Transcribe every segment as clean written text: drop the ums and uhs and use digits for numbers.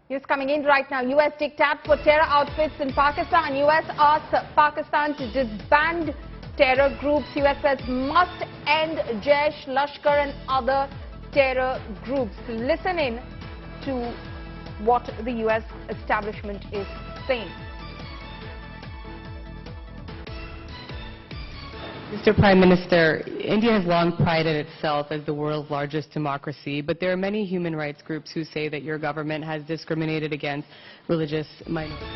News coming in right now. U.S. diktat for terror outfits in Pakistan. U.S. asks Pakistan to disband terror groups. U.S. says must end Jaish, Lashkar and other terror groups. Listen in to what the U.S. establishment is saying. Mr. Prime Minister, India has long prided itself as the world's largest democracy, but there are many human rights groups who say that your government has discriminated against religious minorities.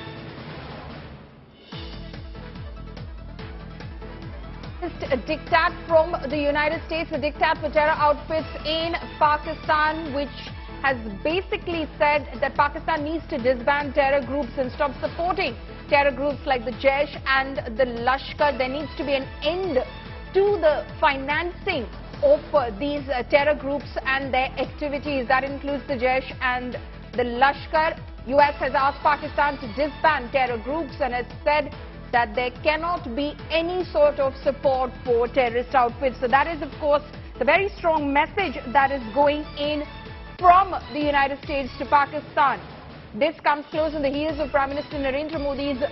A diktat from the United States, a diktat for terror outfits in Pakistan, which has basically said that Pakistan needs to disband terror groups and stop supporting terror groups like the Jaish and the Lashkar. There needs to be an end to the financing of these terror groups and their activities. That includes the Jaish and the Lashkar. US has asked Pakistan to disband terror groups and has said that there cannot be any sort of support for terrorist outfits. So that is, of course, the very strong message that is going in from the United States to Pakistan. This comes close on the heels of Prime Minister Narendra Modi's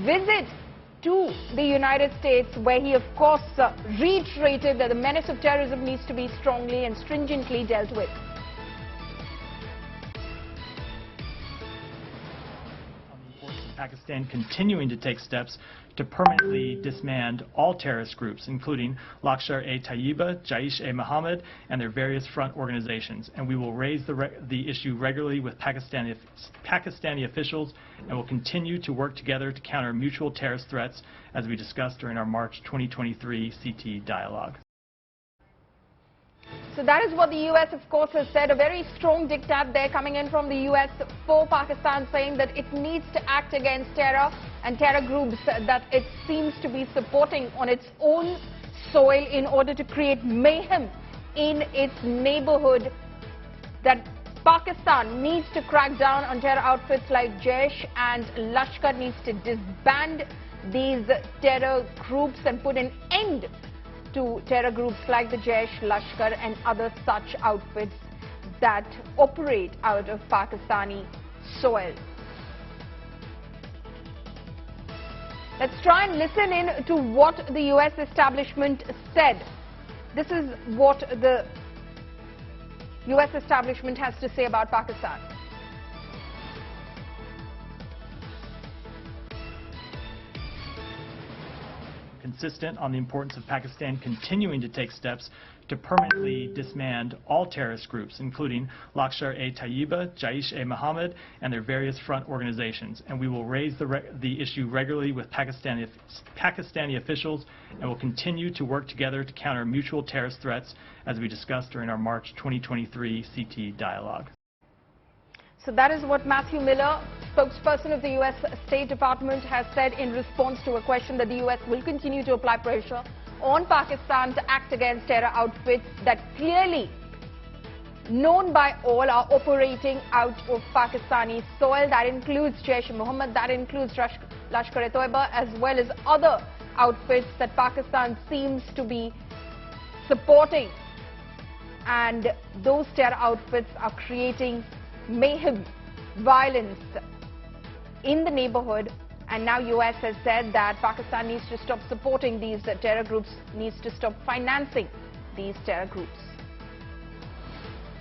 visit to the United States, where he, of course, reiterated that the menace of terrorism needs to be strongly and stringently dealt with. Pakistan continuing to take steps to permanently disband all terrorist groups, including Lashkar-e-Taiba, Jaish-e-Mohammed, and their various front organizations. And we will raise the issue regularly with Pakistani officials and will continue to work together to counter mutual terrorist threats, as we discussed during our March 2023 CT dialogue. So that is what the U.S. of course has said. A very strong diktat there coming in from the U.S. for Pakistan, saying that it needs to act against terror and terror groups that it seems to be supporting on its own soil in order to create mayhem in its neighborhood. That Pakistan needs to crack down on terror outfits like Jaish and Lashkar, needs to disband these terror groups and put an end to terror groups like the Jaish, Lashkar and other such outfits that operate out of Pakistani soil. Let's try and listen in to what the U.S. establishment said. This is what the U.S. establishment has to say about Pakistan. Consistent on the importance of Pakistan continuing to take steps to permanently disband all terrorist groups, including Lashkar-e-Taiba, Jaish-e-Mohammed, and their various front organizations. And we will raise the issue regularly with Pakistani officials and will continue to work together to counter mutual terrorist threats, as we discussed during our March 2023 CT dialogue. So that is what Matthew Miller, spokesperson of the U.S. State Department, has said in response to a question that the U.S. will continue to apply pressure on Pakistan to act against terror outfits that clearly, known by all, are operating out of Pakistani soil. That includes Jaish-e-Mohammed, that includes Lashkar-e-Taiba, as well as other outfits that Pakistan seems to be supporting. And those terror outfits are creating mayhem, violence in the neighborhood, and now U.S. has said that Pakistan needs to stop supporting these terror groups, needs to stop financing these terror groups.